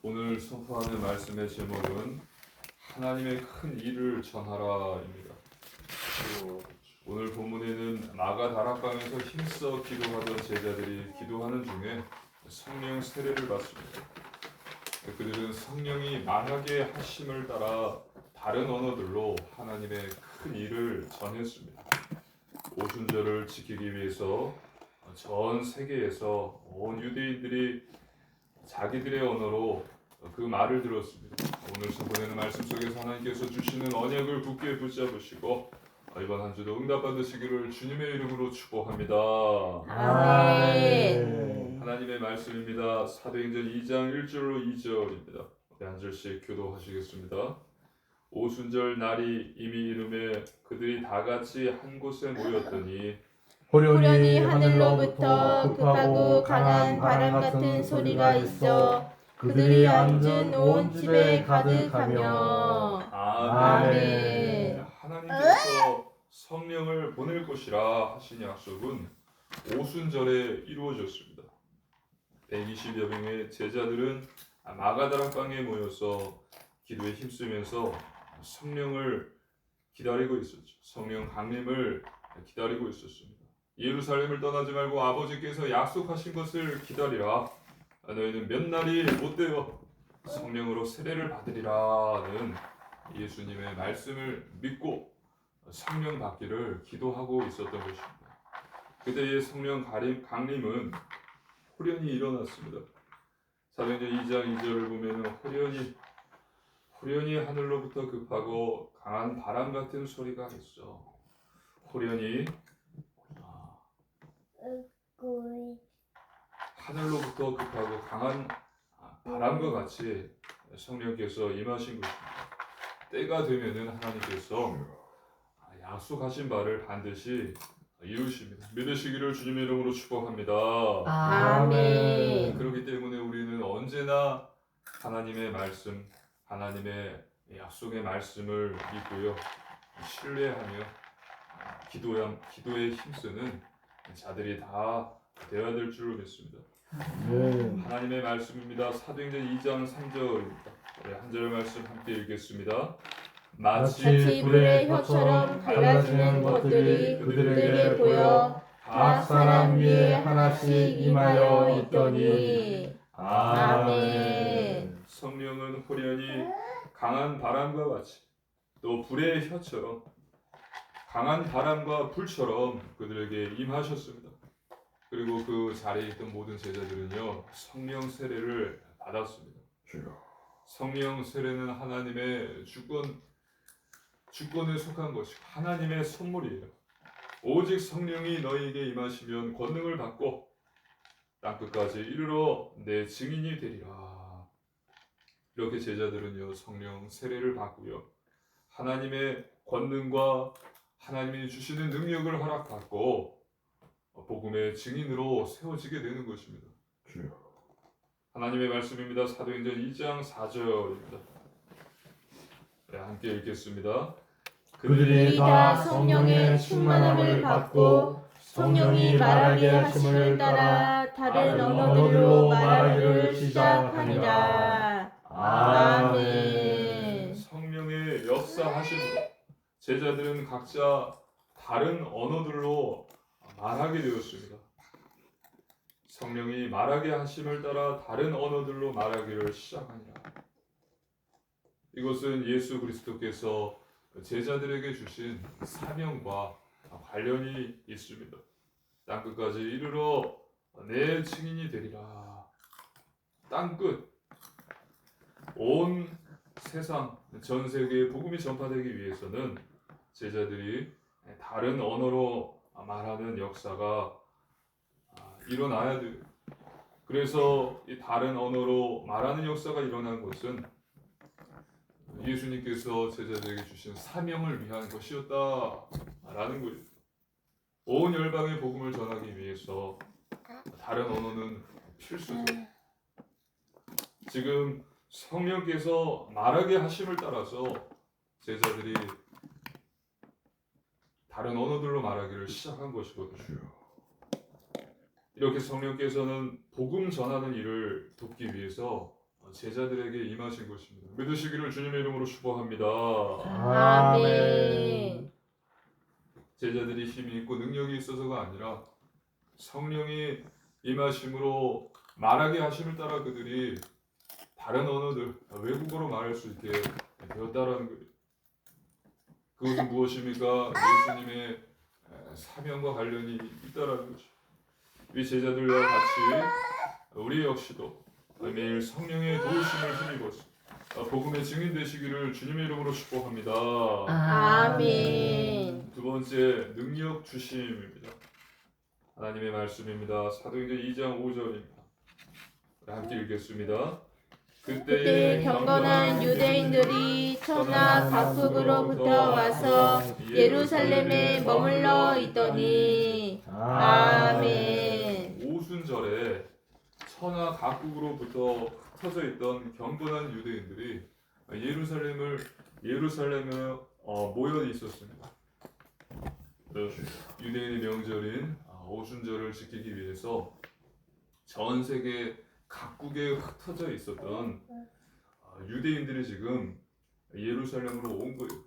오늘 선포하는 말씀의 제목은 하나님의 큰 일을 전하라입니다. 오늘 본문에는 마가 다락방에서 힘써 기도하던 제자들이 기도하는 중에 성령 세례를 받습니다. 그들은 성령이 만하게 하심을 따라 다른 언어들로 하나님의 큰 일을 전했습니다. 오순절을 지키기 위해서 전 세계에서 온 유대인들이 자기들의 언어로 그 말을 들었습니다. 오늘 선포되는 말씀 속에서 하나님께서 주시는 언약을 굳게 붙잡으시고 이번 한 주도 응답 받으시기를 주님의 이름으로 축복합니다. 아멘. 하나님의 말씀입니다. 사도행전 2장 1절로 2절입니다. 한 절씩 교도하시겠습니다. 오순절 날이 이미 이름에 그들이 다 같이 한 곳에 모였더니 호련히 하늘로부터 급하고 강한 바람 같은 소리가 있어 그들이 앉은 온 집에 가득하며. 아멘. 하나님께서 성령을 보낼 것이라 하신 약속은 오순절에 이루어졌습니다. 120여 명의 제자들은 마가다락방에 모여서 기도에 힘쓰면서 성령을 기다리고 있었죠. 성령 강림을 기다리고 있었습니다. 예루살렘을 떠나지 말고 아버지께서 약속하신 것을 기다리라. 너희는 몇 날이 못되어 성령으로 세례를 받으리라는 예수님의 말씀을 믿고 성령 받기를 기도하고 있었던 것입니다. 그때의 성령 강림은 호련히 일어났습니다. 사도행전 2장 2절을 보면 호련히 하늘로부터 급하고 강한 바람 같은 소리가 있어. 호련히 하늘로부터 급하고 강한 바람과 같이 성령께서 임하신 것입니다. 때가 되면은 하나님께서 약속하신 바를 반드시 이루십니다. 믿으시기를 주님의 이름으로 축복합니다. 아멘. 그렇기 때문에 우리는 언제나 하나님의 말씀, 하나님의 약속의 말씀을 믿고요, 신뢰하며 기도에 힘쓰는 자들이 다 되어야 될 줄로 믿습니다. 하나님의 말씀입니다. 사도행전 2장 3절입니다. 한 절 말씀 함께 읽겠습니다. 마치 불의 혀처럼 갈라지는 것들이 그들에게 보여 각 사람 위에 하나씩 임하여 있더니. 아멘. 성령은 호련히 강한 바람과 같이 또 불의 혀처럼 강한 바람과 불처럼 그들에게 임하셨습니다. 그리고 그 자리에 있던 모든 제자들은요, 성령 세례를 받았습니다. 성령 세례는 하나님의 주권에 속한 것이고 하나님의 선물이에요. 오직 성령이 너희에게 임하시면 권능을 받고 땅끝까지 이르러 내 증인이 되리라. 이렇게 제자들은요, 성령 세례를 받고요, 하나님의 권능과 하나님이 주시는 능력을 허락받고 복음의 증인으로 세워지게 되는 것입니다. 하나님의 말씀입니다. 사도행전 2장 4절입니다. 함께 읽겠습니다. 그들이 다 성령의 충만함을 받고 성령이 말하게 하심을 따라 다른 언어들로 말하기를 시작하니라. 아멘. 성령의 역사하심으로 제자들은 각자 다른 언어들로 말하게 되었습니다. 성령이 말하게 하심을 따라 다른 언어들로 말하기를 시작하니라. 이것은 예수 그리스도께서 제자들에게 주신 사명과 관련이 있습니다. 땅끝까지 이르러 내 증인이 되리라. 땅끝, 온 세상, 전 세계에 복음이 전파되기 위해서는 제자들이 다른 언어로 말하는 역사가 일어나야 돼요. 그래서 이 다른 언어로 말하는 역사가 일어난 것은 예수님께서 제자들에게 주신 사명을 위한 것이었다라는 거예요. 온 열방의 복음을 전하기 위해서 다른 언어는 필수죠. 지금 성령께서 말하게 하심을 따라서 제자들이 다른 언어들로 말하기를 시작한 것이거든요. 이렇게 성령께서는 복음 전하는 일을 돕기 위해서 제자들에게 임하신 것입니다. 믿으시기를 주님의 이름으로 축복합니다. 아멘. 제자들이 힘이 있고 능력이 있어서가 아니라 성령이 임하심으로 말하게 하심을 따라 그들이 다른 언어들, 외국어로 말할 수 있게 되었다라는 거예요. 그것은 무엇입니까? 예수님의 사명과 관련이 있다라는 거죠. 이 제자들과 같이 우리 역시도 매일 성령의 도우심을 힘입어서 복음의 증인 되시기를 주님의 이름으로 축복합니다. 아멘. 두 번째, 능력 주심입니다. 하나님의 말씀입니다. 사도행전 2장 5절입니다. 함께 읽겠습니다. 그때 경건한 유대인들이 천하 각국으로부터 와서 예루살렘에 머물러 있더니 아멘. 오순절에 천하 각국으로부터 흩어져 있던 경건한 유대인들이 예루살렘에 모여 있었습니다. 유대인의 명절인 오순절을 지키기 위해서 전 세계 각국에 흩어져 있었던 유대인들이 지금 예루살렘으로 온 거예요.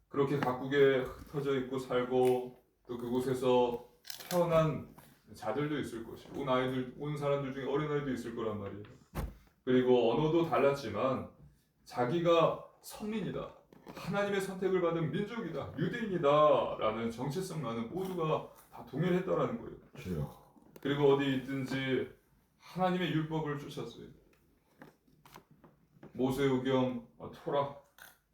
그렇게 각국에 흩어져 있고 살고 또 그곳에서 태어난 자들도 있을 것이고 온 사람들 중에 어린아이도 있을 거란 말이에요. 그리고 언어도 달랐지만 자기가 선민이다, 하나님의 선택을 받은 민족이다, 유대인이다 라는 정체성만은 모두가 다 동일했다라는 거예요. 그리고 어디 있든지 하나님의 율법을 쫓았어요. 모세오경, 토라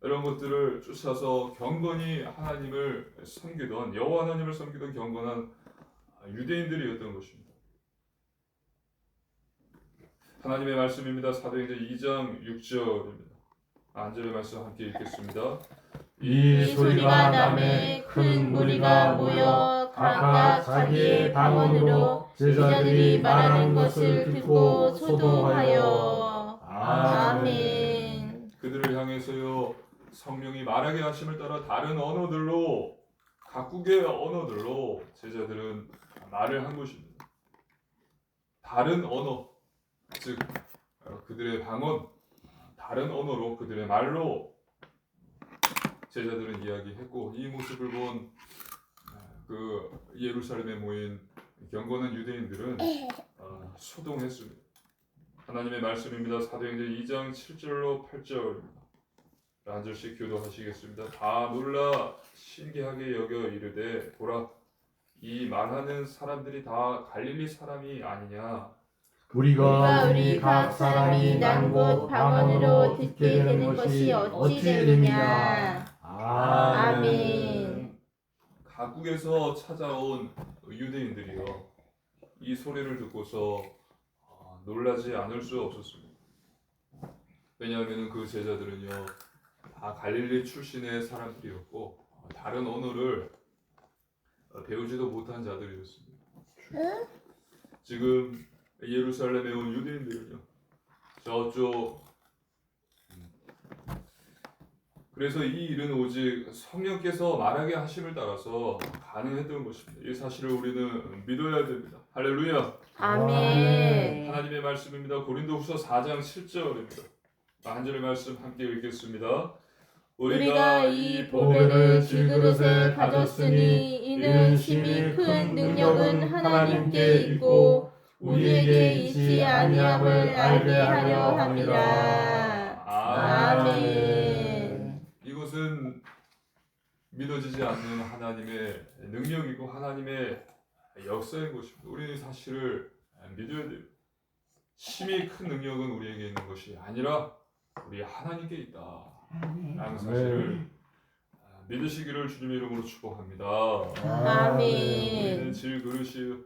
이런 것들을 쫓아서 경건히 하나님을 섬기던 여호와 하나님을 섬기던 경건한 유대인들이었던 것입니다. 하나님의 말씀입니다. 사도행전 2장 6절입니다. 안절의 말씀 함께 읽겠습니다. 이 소리가 나매 큰 무리가 모여 각각 자기의 방언으로 제자들이 말하는 것을 듣고 소동하여 아멘. 그들을 향해서요 성령이 말하게 하심을 따라 다른 언어들로, 각국의 언어들로 제자들은 말을 한 것입니다. 다른 언어, 즉 그들의 방언, 다른 언어로 그들의 말로 제자들은 이야기했고, 이 모습을 본 그 예루살렘에 모인 경건한 유대인들은 소동했습니다. 하나님의 말씀입니다. 사도행전 2장 7절로 8절입니다. 한 절씩 교도하시겠습니다. 다 놀라 신기하게 여겨 이르되 보라, 이 말하는 사람들이 다 갈릴리 사람이 아니냐. 우리가 우리 각 사람이 난 곳 방언으로 듣게 되는 것이 어찌 되느냐. 아멘. 각국에서 찾아온 유대인들이요 이 소리를 듣고서 놀라지 않을 수 없었습니다. 왜냐하면 그 제자들은요 다 갈릴리 출신의 사람들이었고 다른 언어를 배우지도 못한 자들이었습니다. 지금 예루살렘에 온 유대인들은요 저쪽, 그래서 이 일은 오직 성령께서 말하게 하심을 따라서 가능했던 것입니다. 이 사실을 우리는 믿어야 됩니다. 할렐루야. 아멘. 하나님의 말씀입니다. 고린도후서 4장 7절입니다. 한 절의 말씀 함께 읽겠습니다. 우리가 이 보배를 질그릇에 가졌으니 이는 심히 큰 능력은 하나님께 있고 우리에게 있지 아니함을 알게 하려 함이라. 아멘. 이것은 믿어지지 않는 하나님의 능력이고 하나님의 역사인 것입니다. 우리는 사실을 믿어야 돼요. 심히 큰 능력은 우리에게 있는 것이 아니라 우리 하나님께 있다 라는 사실을 믿으시기를 주님의 이름으로 축복합니다. 아멘. 우리는 질그릇이요,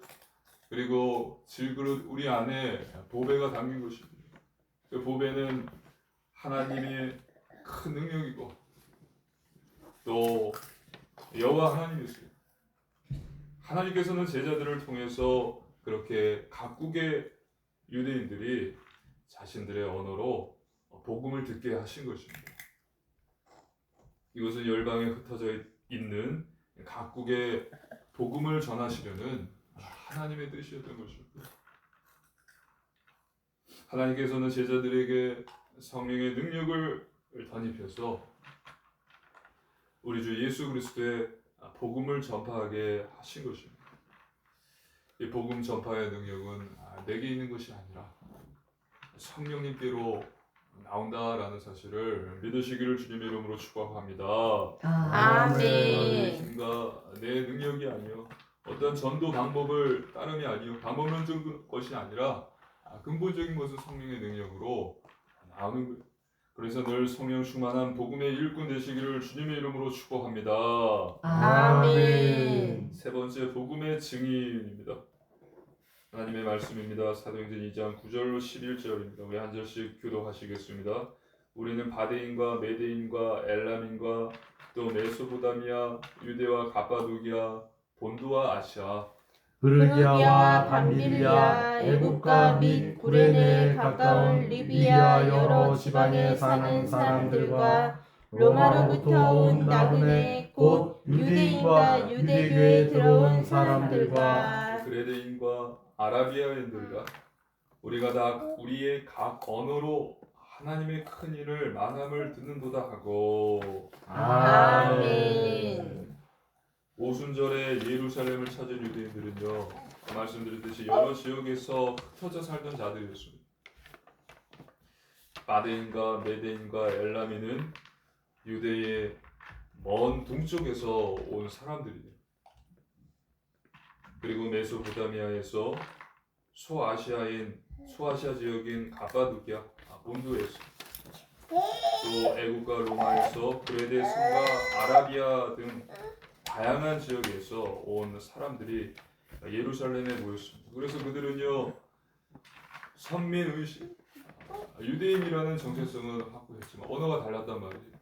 그리고 질그릇 우리 안에 보배가 담긴 것입니다. 그 보배는 하나님의 큰 능력이고 또 여호와 하나님이세요. 하나님께서는 제자들을 통해서 그렇게 각국의 유대인들이 자신들의 언어로 복음을 듣게 하신 것입니다. 이것은 열방에 흩어져 있는 각국의 복음을 전하시려는 하나님의 뜻이었던 것입니다. 하나님께서는 제자들에게 성령의 능력을 덧입혀서 우리 주 예수 그리스도의 복음을 전파하게 하신 것입니다. 이 복음 전파의 능력은 내게 있는 것이 아니라 성령님께로 나온다라는 사실을 믿으시기를 주님의 이름으로 축복합니다. 아멘. 내 힘과 내 능력이 아니요 어떤 전도 방법을 따름이 아니요 방법론적인 것이 아니라 근본적인 것은 성령의 능력으로 나오는 거예요. 그래서 늘 성령 충만한 복음의 일꾼 되시기를 주님의 이름으로 축복합니다. 아멘. 세 번째 복음의 증인입니다. 하나님의 말씀입니다. 사도행전 2장 9절로 11절입니다. 우리 한 절씩 교독하시겠습니다. 우리는 바데인과 메데인과 엘람인과 또 메소포타미아, 유대와 가파도기아, 본두와 아시아, 프르기아와 밤빌리아, 애국가 및 구레네에 가까운 리비아 여러 지방에 사는 사람들과 로마로부터 온 나그네 곧 유대인과 유대교에 들어온 사람들과 그레데인과 아라비아인들과 우리가 다 우리의 각 언어로 하나님의 큰 일을 만함을 듣는도다 하고 아멘. 오순절에 예루살렘을 찾은 유대인들은요 말씀드렸듯이 여러 지역에서 흩어져 살던 자들이었습니다. 바데인과 메데인과 엘라미는 유대의 먼 동쪽에서 온 사람들이에요. 그리고 메소포타미아에서 소아시아 지역인 가파도기아 본두에서 또 애국과 로마에서 그레데 승과 아라비아 등 다양한 지역에서 온 사람들이 예루살렘에 모였습니다. 그래서 그들은요 선민 의식 유대인이라는 정체성은 확보했지만 언어가 달랐단 말이에요.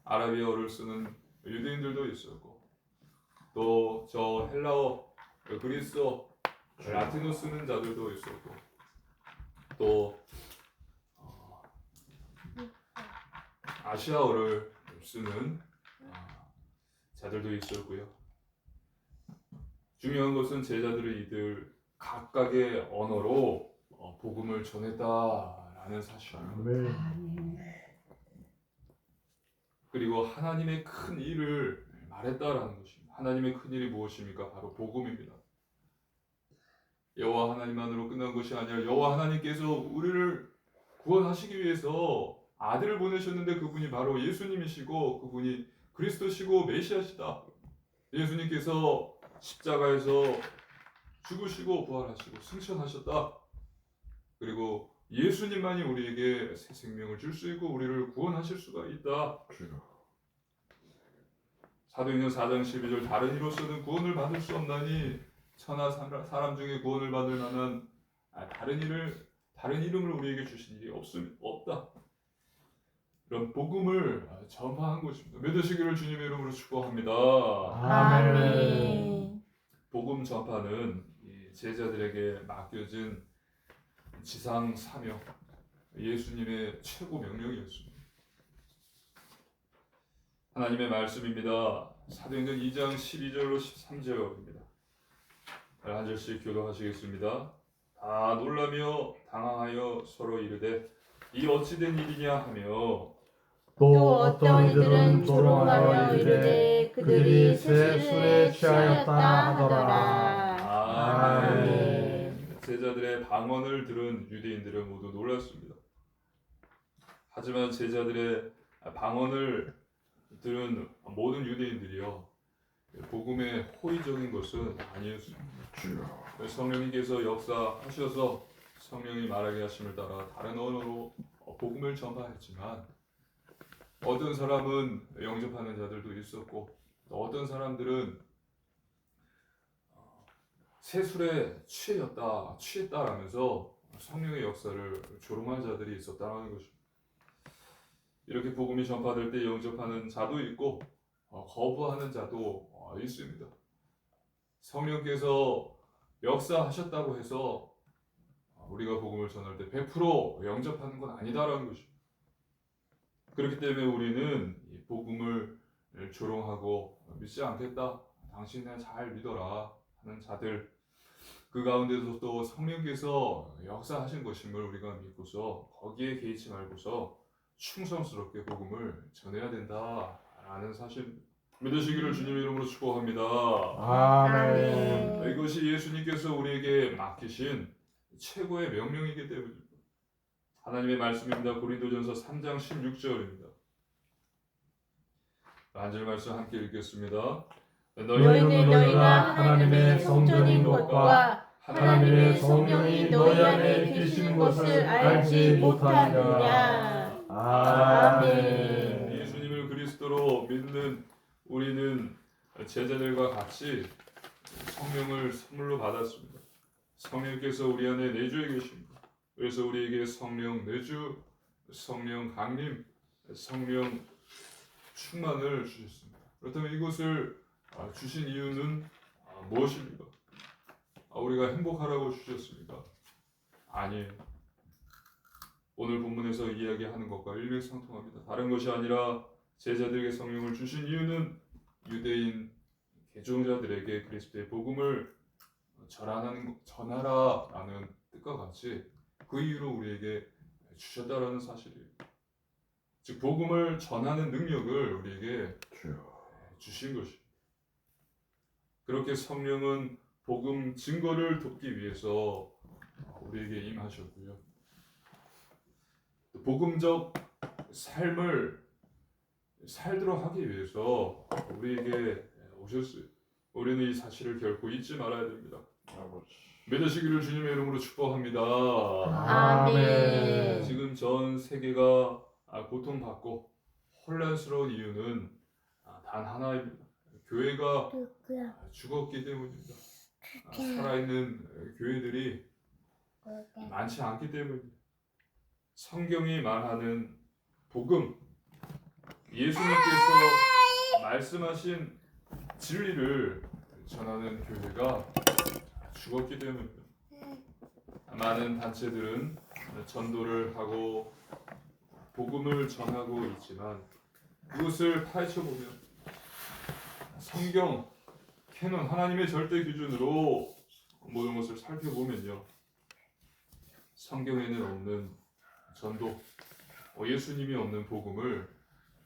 아라비아어를 쓰는 유대인들도 있었고 또 저 헬라어, 그리스어, 라틴어 쓰는 자들도 있었고 또 아시아어를 쓰는 자들도 있었고요. 중요한 것은 제자들이 이들 각각의 언어로 복음을 전했다라는 사실입니다. 그리고 하나님의 큰 일을 말했다라는 것입니다. 하나님의 큰 일이 무엇입니까? 바로 복음입니다. 여호와 하나님만으로 끝난 것이 아니라 여호와 하나님께서 우리를 구원하시기 위해서 아들을 보내셨는데 그분이 바로 예수님이시고 그분이 그리스도시고 메시아시다. 예수님께서 십자가에서 죽으시고 부활하시고 승천하셨다. 그리고 예수님만이 우리에게 새 생명을 줄 수 있고 우리를 구원하실 수가 있다. 사도행전 4장 12절 다른 이로서는 구원을 받을 수 없나니 천하 사람 중에 구원을 받을 만한 다른 이름을 우리에게 주신 일이 없다. 이런 복음을 전파한 것입니다. 믿으시기를 주님의 이름으로 축복합니다. 아멘. 복음 전파는 제자들에게 맡겨진 지상 사명, 예수님의 최고 명령이었습니다. 하나님의 말씀입니다. 사도행전 2장 12절로 13절입니다. 한 절씩 교독하시겠습니다. 다 놀라며 당황하여 서로 이르되 이 어찌된 일이냐 하며 또 어떤 이들은 조롱하며 이르되 그들이 새 술에 취하였다 하더라. 아멘. 제자들의 방언을 들은 유대인들은 모두 놀랐습니다. 하지만 제자들의 방언을 들은 모든 유대인들이요 복음의 호의적인 것은 아니었습니다. 성령님께서 역사하셔서 성령이 말하게 하심을 따라 다른 언어로 복음을 전파했지만 어떤 사람은 영접하는 자들도 있었고 또 어떤 사람들은 새 술에 취했다라면서 성령의 역사를 조롱한 자들이 있었다는 것입니다. 이렇게 복음이 전파될 때 영접하는 자도 있고 거부하는 자도 있습니다. 성령께서 역사하셨다고 해서 우리가 복음을 전할 때 100% 영접하는 건 아니다라는 것입니다. 그렇기 때문에 우리는 이 복음을 조롱하고 믿지 않겠다. 당신은 잘 믿어라 하는 자들 그 가운데서 또 성령께서 역사하신 것임을 우리가 믿고서 거기에 개의치 말고서 충성스럽게 복음을 전해야 된다라는 사실 믿으시기를 주님의 이름으로 축복합니다. 아멘. 이것이 예수님께서 우리에게 맡기신 최고의 명령이기 때문입니다. 하나님의 말씀입니다. 고린도전서 3장 16절입니다. 한 절 말씀 함께 읽겠습니다. 너희는 너희가 하나님의 성전인 것과 하나님의 성령이 너희 안에 계시는 것을 알지 못하느냐. 아멘. 예수님을 그리스도로 믿는 우리는 제자들과 같이 성령을 선물로 받았습니다. 성령께서 우리 안에 내주해 계십니다. 그래서 우리에게 성령 내주, 성령 강림, 성령 충만을 주셨습니다. 그렇다면 이것을 주신 이유는 무엇입니까? 우리가 행복하라고 주셨습니까? 아니에요. 오늘 본문에서 이야기하는 것과 일맥상통합니다. 다른 것이 아니라 제자들에게 성령을 주신 이유는 유대인 개종자들에게 그리스도의 복음을 전하라라는 뜻과 같이 그 이유로 우리에게 주셨다라는 사실이에요. 즉 복음을 전하는 능력을 우리에게 주신 것입니다. 그렇게 성령은 복음 증거를 돕기 위해서 우리에게 임하셨고요. 복음적 삶을 살도록 하기 위해서 우리에게 오셨어요. 우리는 이 사실을 결코 잊지 말아야 됩니다. 믿으시기를 주님의 이름으로 축복합니다. 아멘. 지금 전 세계가 고통받고 혼란스러운 이유는 단 하나입니다. 교회가 죽었기 때문입니다. 살아있는 교회들이 많지 않기 때문입니다. 성경이 말하는 복음, 예수님께서 말씀하신 진리를 전하는 교회가 죽었기 때문입니다. 많은 단체들은 전도를 하고 복음을 전하고 있지만 그것을 파헤쳐보면 성경, 캐논, 하나님의 절대 기준으로 모든 것을 살펴보면요, 성경에는 없는 전도, 예수님이 없는 복음을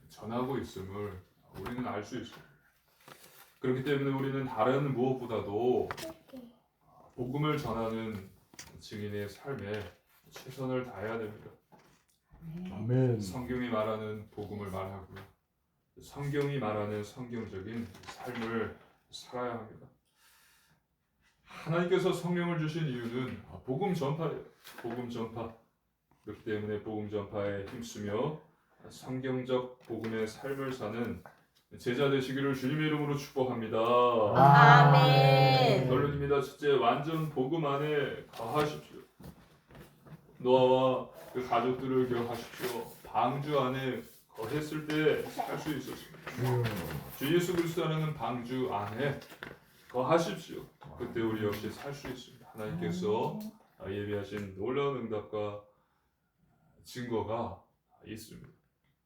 전하고 있음을 우리는 알 수 있습니다. 그렇기 때문에 우리는 다른 무엇보다도 복음을 전하는 증인의 삶에 최선을 다해야 됩니다. 아멘. 성경이 말하는 복음을 말하고요, 성경이 말하는 성경적인 삶을 살아야 합니다. 하나님께서 성령을 주신 이유는 복음 전파예요. 복음 전파. 그렇기 때문에 복음 전파에 힘쓰며 성경적 복음의 삶을 사는 제자 되시기를 주님의 이름으로 축복합니다. 아멘. 결론입니다. 첫째, 완전 복음 안에 거하십시오. 노아와 그 가족들을 기억하십시오. 방주 안에 거했을 때 살 수 있었습니다. 주 예수 그리스도라는 방주 안에 거하십시오. 그때 우리 역시 살 수 있습니다. 하나님께서 예비하신 놀라운 응답과 증거가 있습니다.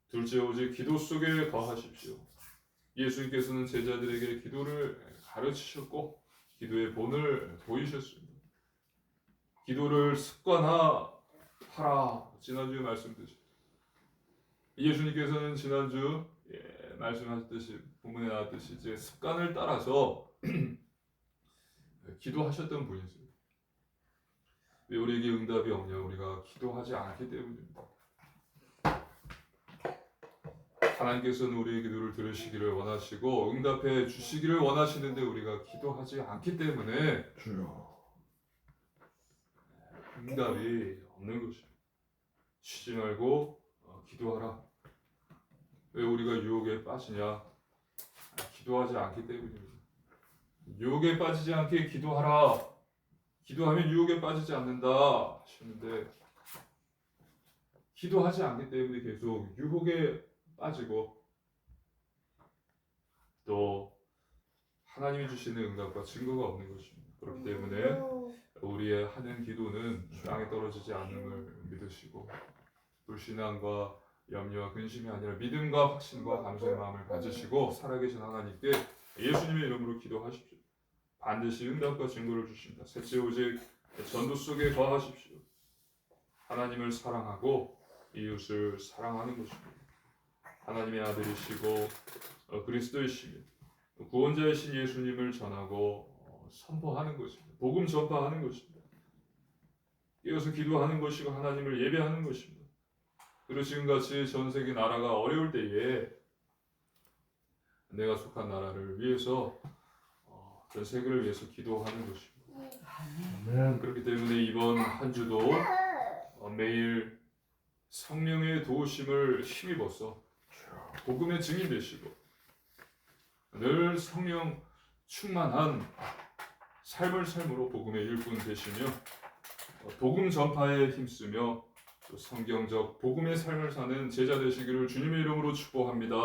둘째, 오직 기도 속에 거하십시오. 예수님께서는 제자들에게 기도를 가르치셨고 기도의 본을 보이셨습니다. 기도를 습관화하라. 지난주에 말씀드렸죠. 예수님께서는 지난주 말씀하셨듯이 본문에 나왔듯이 이제 습관을 따라서 기도하셨던 분이세요. 왜 우리에게 응답이 없냐? 우리가 기도하지 않기 때문입니다. 하나님께서는 우리의 기도를 들으시기를 원하시고 응답해 주시기를 원하시는데 우리가 기도하지 않기 때문에 응답이 없는 것입니다. 쉬지 말고 기도하라. 왜 우리가 유혹에 빠지냐? 기도하지 않기 때문입니다. 유혹에 빠지지 않게 기도하라. 기도하면 유혹에 빠지지 않는다 하시는데 기도하지 않기 때문에 계속 유혹에 빠지고 또 하나님이 주시는 응답과 증거가 없는 것입니다. 그렇기 때문에 우리의 하는 기도는 땅에 떨어지지 않음을 믿으시고 불신앙과 염려와 근심이 아니라 믿음과 확신과 감사의 마음을 가지시고 살아계신 하나님께 예수님의 이름으로 기도하십시오. 반드시 응답과 증거를 주십니다. 셋째, 오직 전도 속에 거하십시오. 하나님을 사랑하고 이웃을 사랑하는 것입니다. 하나님의 아들이시고 그리스도이시며 구원자이신 예수님을 전하고 선포하는 것입니다. 복음 전파하는 것입니다. 이어서 기도하는 것이고 하나님을 예배하는 것입니다. 그리고 지금같이 전 세계 나라가 어려울 때에 내가 속한 나라를 위해서 전 세계를 위해서 기도하는 것입니다. 아멘. 그렇기 때문에 이번 한 주도 매일 성령의 도우심을 힘입어서 복음의 증인 되시고 늘 성령 충만한 삶을 삶으로 복음의 일꾼 되시며 복음 전파에 힘쓰며 또 성경적 복음의 삶을 사는 제자 되시기를 주님의 이름으로 축복합니다.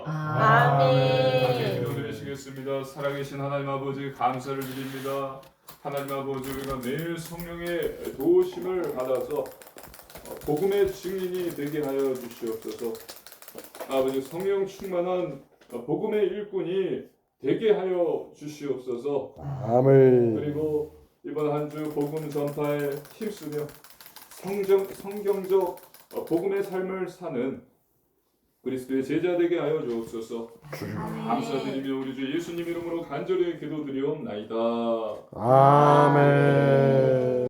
아멘. 함께 기도드리시겠습니다. 살아계신 하나님 아버지 감사를 드립니다. 하나님 아버지 우리가 매일 성령의 도우심을 받아서 복음의 증인이 되게 하여 주시옵소서. 아버지 성령 충만한 복음의 일꾼이 되게 하여 주시옵소서. 아멘. 그리고 이번 한 주 복음 전파에 힘쓰며 성경적 복음의 삶을 사는 그리스도의 제자 되게 하여 주옵소서. 감사드리며 우리 주 예수님 이름으로 간절히 기도드리옵나이다. 아멘.